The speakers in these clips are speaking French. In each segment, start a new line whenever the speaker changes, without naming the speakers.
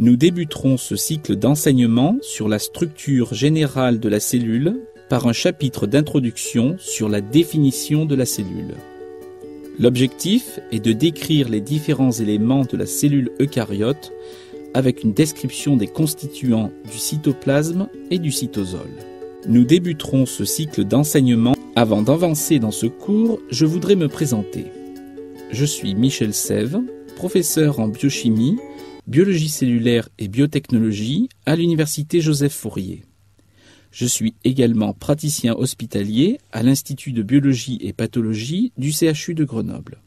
Nous débuterons ce cycle d'enseignement sur la structure générale de la cellule par un chapitre d'introduction sur la définition de la cellule. L'objectif est de décrire les différents éléments de la cellule eucaryote avec une description des constituants du cytoplasme et du cytosol. Nous débuterons ce cycle d'enseignement. Avant d'avancer dans ce cours, je voudrais me présenter. Je suis Michel Sève, professeur en biochimie, biologie cellulaire et biotechnologie à l'université Joseph Fourier. Je suis également praticien hospitalier à l'Institut de biologie et pathologie du CHU de Grenoble.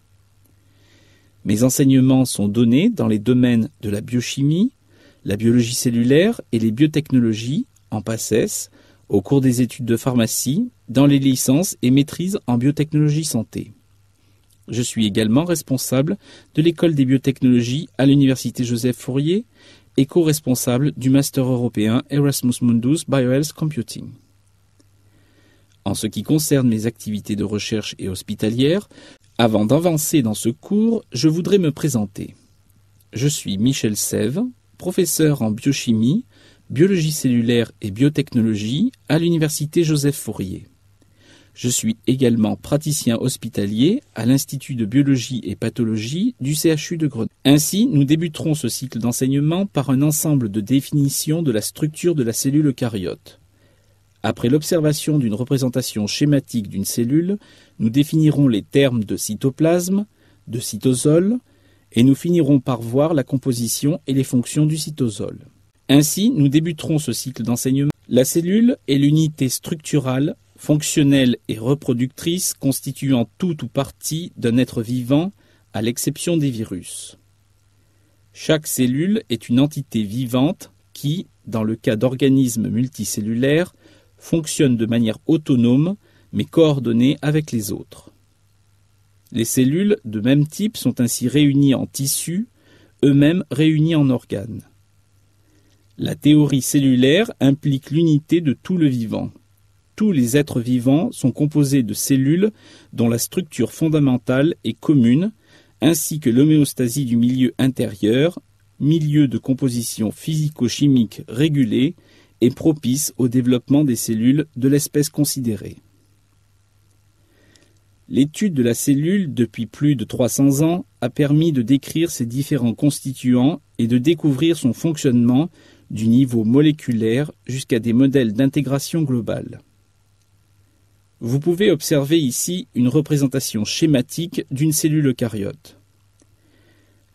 Mes enseignements sont donnés dans les domaines de la biochimie, la biologie cellulaire et les biotechnologies en PACES, au cours des études de pharmacie, dans les licences et maîtrises en biotechnologie santé. Je suis également responsable de l'école des biotechnologies à l'université Joseph Fourier et co-responsable du master européen Erasmus Mundus Biohealth Computing. En ce qui concerne mes activités de recherche et hospitalière, avant d'avancer dans ce cours, je voudrais me présenter. Je suis Michel Sève, professeur en biochimie, biologie cellulaire et biotechnologie à l'université Joseph Fourier. Je suis également praticien hospitalier à l'Institut de biologie et pathologie du CHU de Grenoble. Ainsi, nous débuterons ce cycle d'enseignement par un ensemble de définitions de la structure de la cellule eucaryote. Après l'observation d'une représentation schématique d'une cellule, nous définirons les termes de cytoplasme, de cytosol, et nous finirons par voir la composition et les fonctions du cytosol. Ainsi, nous débuterons ce cycle d'enseignement. La cellule est l'unité structurale, fonctionnelle et reproductrice constituant tout ou partie d'un être vivant, à l'exception des virus. Chaque cellule est une entité vivante qui, dans le cas d'organismes multicellulaires, fonctionne de manière autonome mais coordonnée avec les autres. Les cellules de même type sont ainsi réunies en tissus, eux-mêmes réunis en organes. La théorie cellulaire implique l'unité de tout le vivant. Tous les êtres vivants sont composés de cellules dont la structure fondamentale est commune, ainsi que l'homéostasie du milieu intérieur, milieu de composition physico-chimique régulé et propice au développement des cellules de l'espèce considérée. L'étude de la cellule depuis plus de 300 ans a permis de décrire ses différents constituants et de découvrir son fonctionnement du niveau moléculaire jusqu'à des modèles d'intégration globale. Vous pouvez observer ici une représentation schématique d'une cellule eucaryote.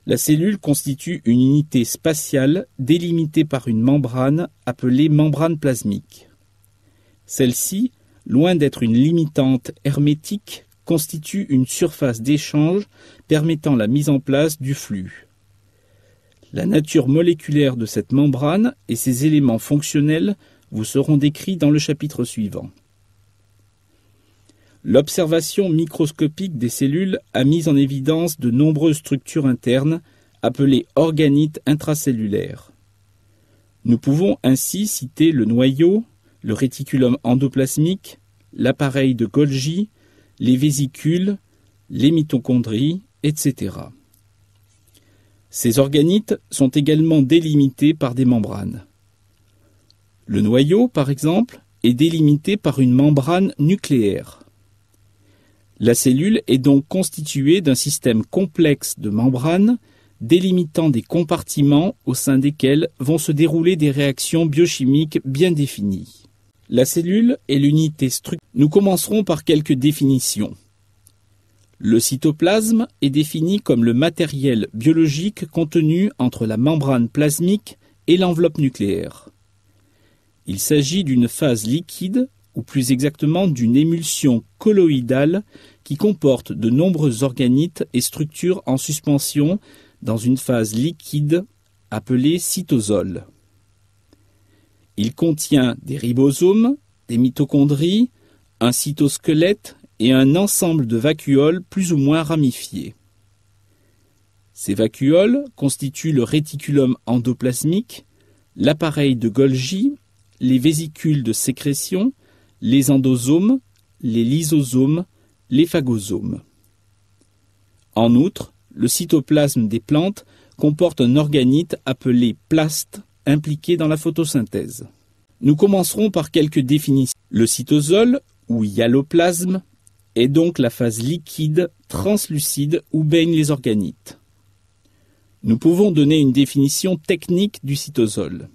La cellule constitue une unité spatiale délimitée par une membrane appelée membrane plasmique. Celle-ci, loin d'être une limitante hermétique, constitue une surface d'échange permettant la mise en place du flux. La nature moléculaire de cette membrane et ses éléments fonctionnels vous seront décrits dans le chapitre suivant. L'observation microscopique des cellules a mis en évidence de nombreuses structures internes appelées organites intracellulaires. Nous pouvons ainsi citer le noyau, le réticulum endoplasmique, l'appareil de Golgi, les vésicules, les mitochondries, etc. Ces organites sont également délimités par des membranes. Le noyau, par exemple, est délimité par une membrane nucléaire. La cellule est donc constituée d'un système complexe de membranes délimitant des compartiments au sein desquels vont se dérouler des réactions biochimiques bien définies. La cellule est l'unité structurelle. Nous commencerons par quelques définitions. Le cytoplasme est défini comme le matériel biologique contenu entre la membrane plasmique et l'enveloppe nucléaire. Il s'agit d'une phase liquide, ou plus exactement d'une émulsion colloïdale qui comporte de nombreux organites et structures en suspension dans une phase liquide appelée cytosol. Il contient des ribosomes, des mitochondries, un cytosquelette et un ensemble de vacuoles plus ou moins ramifiés. Ces vacuoles constituent le réticulum endoplasmique, l'appareil de Golgi, les vésicules de sécrétion, les endosomes, les lysosomes, les phagosomes. En outre, le cytoplasme des plantes comporte un organite appelé plaste impliqué dans la photosynthèse. Nous commencerons par quelques définitions. Le cytosol, ou hyaloplasme, est donc la phase liquide, translucide où baignent les organites. Nous pouvons donner une définition technique du cytosol.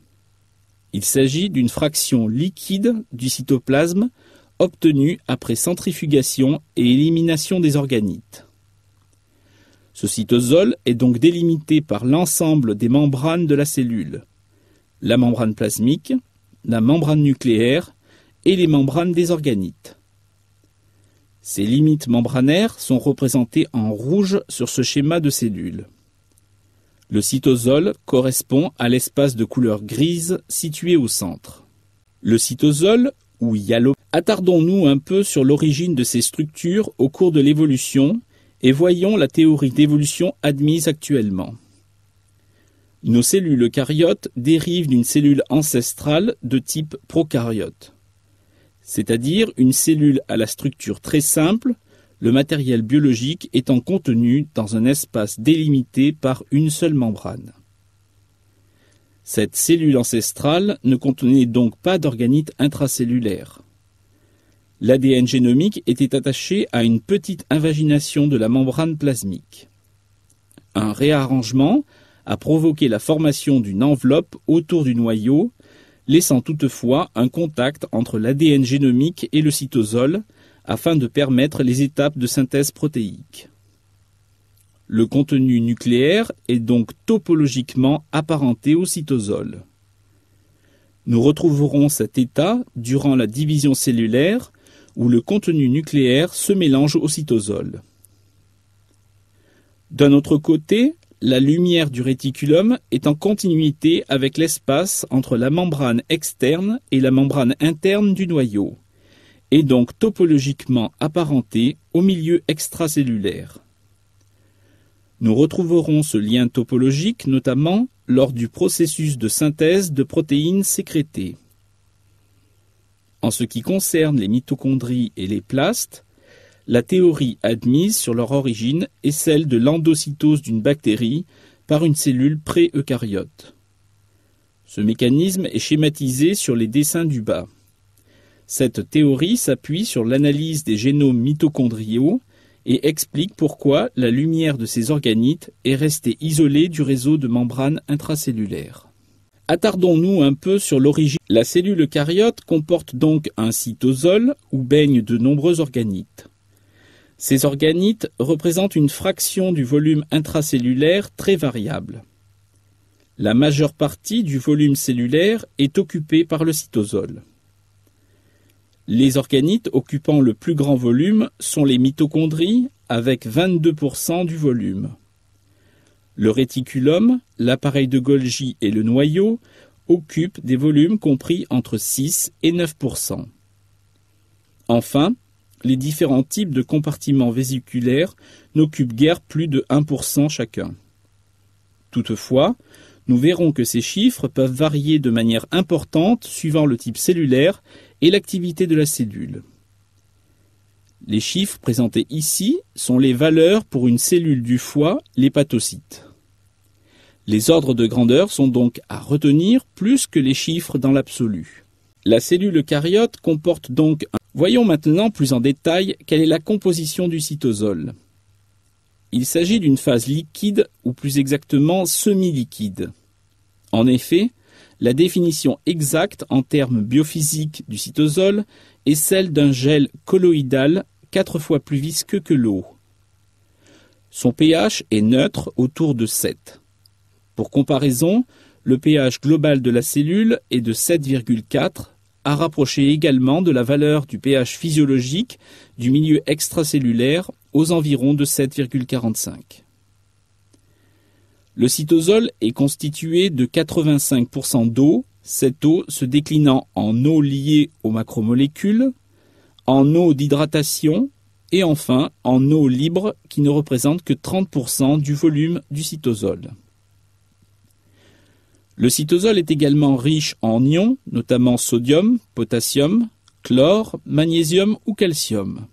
Il s'agit d'une fraction liquide du cytoplasme obtenue après centrifugation et élimination des organites. Ce cytosol est donc délimité par l'ensemble des membranes de la cellule, la membrane plasmique, la membrane nucléaire et les membranes des organites. Ces limites membranaires sont représentées en rouge sur ce schéma de cellules. Le cytosol correspond à l'espace de couleur grise situé au centre. Le cytosol, ou hyaloplasme, attardons-nous un peu sur l'origine de ces structures au cours de l'évolution et voyons la théorie d'évolution admise actuellement. Nos cellules eucaryotes dérivent d'une cellule ancestrale de type prokaryote, c'est-à-dire une cellule à la structure très simple, le matériel biologique étant contenu dans un espace délimité par une seule membrane. Cette cellule ancestrale ne contenait donc pas d'organites intracellulaires. L'ADN génomique était attaché à une petite invagination de la membrane plasmique. Un réarrangement a provoqué la formation d'une enveloppe autour du noyau, laissant toutefois un contact entre l'ADN génomique et le cytosol afin de permettre les étapes de synthèse protéique. Le contenu nucléaire est donc topologiquement apparenté au cytosol. Nous retrouverons cet état durant la division cellulaire où le contenu nucléaire se mélange au cytosol. D'un autre côté, la lumière du réticulum est en continuité avec l'espace entre la membrane externe et la membrane interne du noyau, et donc topologiquement apparentée au milieu extracellulaire. Nous retrouverons ce lien topologique notamment lors du processus de synthèse de protéines sécrétées. En ce qui concerne les mitochondries et les plastes, la théorie admise sur leur origine est celle de l'endocytose d'une bactérie par une cellule pré-eucaryote. Ce mécanisme est schématisé sur les dessins du bas. Cette théorie s'appuie sur l'analyse des génomes mitochondriaux et explique pourquoi la lumière de ces organites est restée isolée du réseau de membranes intracellulaires. Attardons-nous un peu sur l'origine. La cellule eucaryote comporte donc un cytosol où baignent de nombreux organites. Ces organites représentent une fraction du volume intracellulaire très variable. La majeure partie du volume cellulaire est occupée par le cytosol. Les organites occupant le plus grand volume sont les mitochondries avec 22% du volume. Le réticulum, l'appareil de Golgi et le noyau occupent des volumes compris entre 6 et 9%. Enfin, les différents types de compartiments vésiculaires n'occupent guère plus de 1% chacun. Toutefois, nous verrons que ces chiffres peuvent varier de manière importante suivant le type cellulaire et l'activité de la cellule. Les chiffres présentés ici sont les valeurs pour une cellule du foie, l'hépatocyte. Les ordres de grandeur sont donc à retenir plus que les chiffres dans l'absolu. La cellule eucaryote comporte donc un... Voyons maintenant plus en détail quelle est la composition du cytosol. Il s'agit d'une phase liquide ou plus exactement semi-liquide. En effet, la définition exacte en termes biophysiques du cytosol est celle d'un gel colloïdal 4 fois plus visqueux que l'eau. Son pH est neutre autour de 7. Pour comparaison, le pH global de la cellule est de 7,4, à rapprocher également de la valeur du pH physiologique du milieu extracellulaire aux environs de 7,45. Le cytosol est constitué de 85% d'eau, cette eau se déclinant en eau liée aux macromolécules, en eau d'hydratation et enfin en eau libre qui ne représente que 30% du volume du cytosol. Le cytosol est également riche en ions, notamment sodium, potassium, chlore, magnésium ou calcium.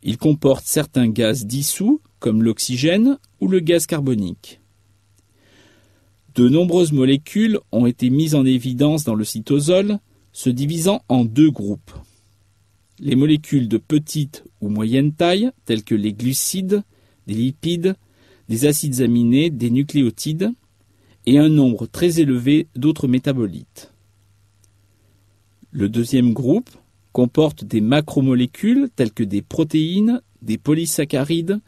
Il comporte certains gaz dissous, comme l'oxygène ou le gaz carbonique. De nombreuses molécules ont été mises en évidence dans le cytosol, se divisant en deux groupes. Les molécules de petite ou moyenne taille, telles que les glucides, des lipides, des acides aminés, des nucléotides, et un nombre très élevé d'autres métabolites. Le deuxième groupe comporte des macromolécules telles que des protéines, des polysaccharides,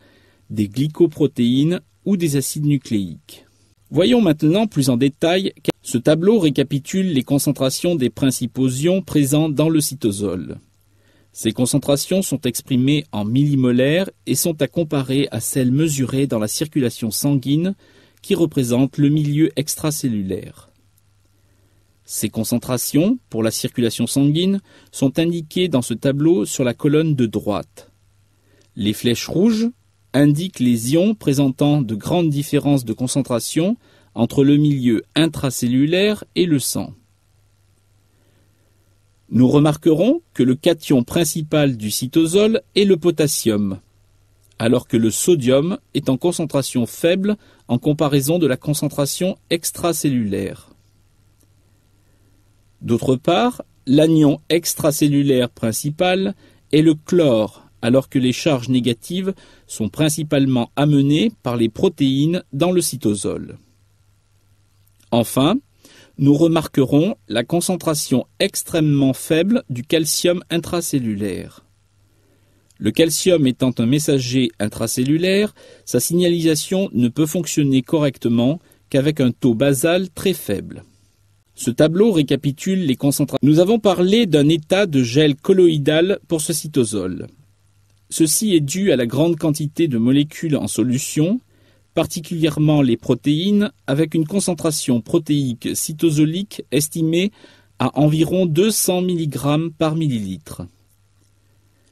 des glycoprotéines ou des acides nucléiques. Voyons maintenant plus en détail. Ce tableau récapitule les concentrations des principaux ions présents dans le cytosol. Ces concentrations sont exprimées en millimolaires et sont à comparer à celles mesurées dans la circulation sanguine qui représente le milieu extracellulaire. Ces concentrations, pour la circulation sanguine, sont indiquées dans ce tableau sur la colonne de droite. Les flèches rouges indiquent les ions présentant de grandes différences de concentration entre le milieu intracellulaire et le sang. Nous remarquerons que le cation principal du cytosol est le potassium, alors que le sodium est en concentration faible en comparaison de la concentration extracellulaire. D'autre part, l'anion extracellulaire principal est le chlore, alors que les charges négatives sont principalement amenées par les protéines dans le cytosol. Enfin, nous remarquerons la concentration extrêmement faible du calcium intracellulaire. Le calcium étant un messager intracellulaire, sa signalisation ne peut fonctionner correctement qu'avec un taux basal très faible. Ce tableau récapitule les concentrations. Nous avons parlé d'un état de gel colloïdal pour ce cytosol. Ceci est dû à la grande quantité de molécules en solution, particulièrement les protéines, avec une concentration protéique cytosolique estimée à environ 200 mg par millilitre.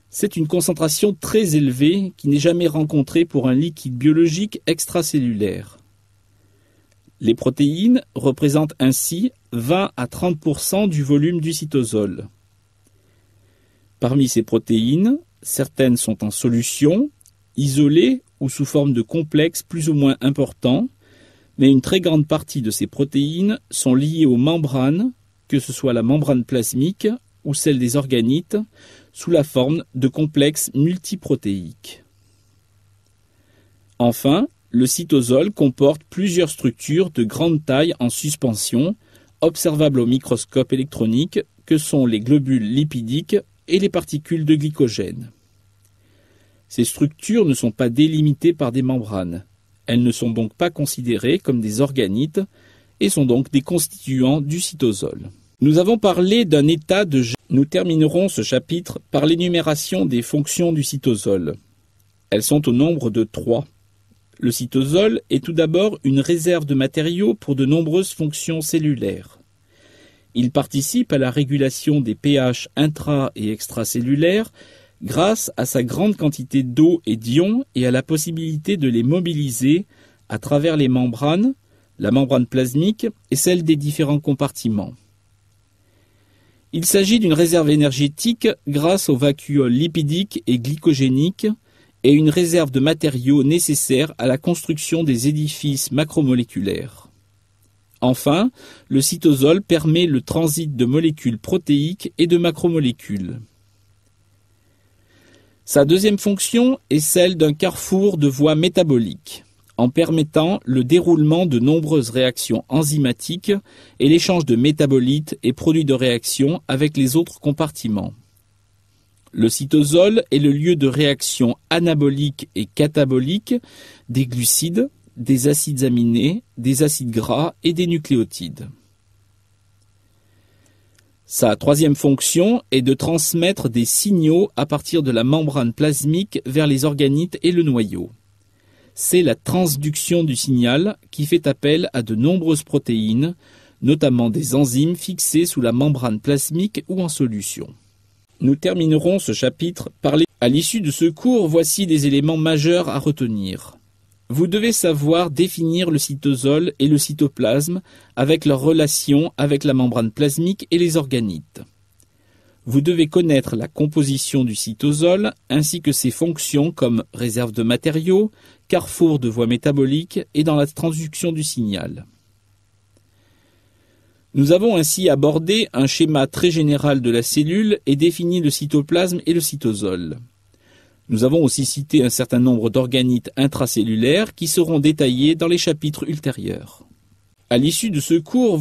C'est une concentration très élevée qui n'est jamais rencontrée pour un liquide biologique extracellulaire. Les protéines représentent ainsi 20 à 30% du volume du cytosol. Parmi ces protéines, certaines sont en solution, isolées ou sous forme de complexes plus ou moins importants, mais une très grande partie de ces protéines sont liées aux membranes, que ce soit la membrane plasmique ou celle des organites, sous la forme de complexes multiprotéiques. Enfin, le cytosol comporte plusieurs structures de grande taille en suspension, observables au microscope électronique, que sont les globules lipidiques et les particules de glycogène. Ces structures ne sont pas délimitées par des membranes. Elles ne sont donc pas considérées comme des organites et sont donc des constituants du cytosol. Nous avons parlé d'un état de gel. Nous terminerons ce chapitre par l'énumération des fonctions du cytosol. Elles sont au nombre de 3. Le cytosol est tout d'abord une réserve de matériaux pour de nombreuses fonctions cellulaires. Il participe à la régulation des pH intra- et extracellulaires grâce à sa grande quantité d'eau et d'ions et à la possibilité de les mobiliser à travers les membranes, la membrane plasmique et celle des différents compartiments. Il s'agit d'une réserve énergétique grâce aux vacuoles lipidiques et glycogéniques et une réserve de matériaux nécessaires à la construction des édifices macromoléculaires. Enfin, le cytosol permet le transit de molécules protéiques et de macromolécules. Sa deuxième fonction est celle d'un carrefour de voies métaboliques, en permettant le déroulement de nombreuses réactions enzymatiques et l'échange de métabolites et produits de réaction avec les autres compartiments. Le cytosol est le lieu de réactions anaboliques et cataboliques des glucides, des acides aminés, des acides gras et des nucléotides. Sa troisième fonction est de transmettre des signaux à partir de la membrane plasmique vers les organites et le noyau. C'est la transduction du signal qui fait appel à de nombreuses protéines, notamment des enzymes fixées sous la membrane plasmique ou en solution. Nous terminerons ce chapitre par à l'issue de ce cours, voici des éléments majeurs à retenir. Vous devez savoir définir le cytosol et le cytoplasme avec leur relation avec la membrane plasmique et les organites. Vous devez connaître la composition du cytosol ainsi que ses fonctions comme réserve de matériaux, carrefour de voies métaboliques et dans la transduction du signal. Nous avons ainsi abordé un schéma très général de la cellule et défini le cytoplasme et le cytosol. Nous avons aussi cité un certain nombre d'organites intracellulaires qui seront détaillés dans les chapitres ultérieurs. À l'issue de ce cours,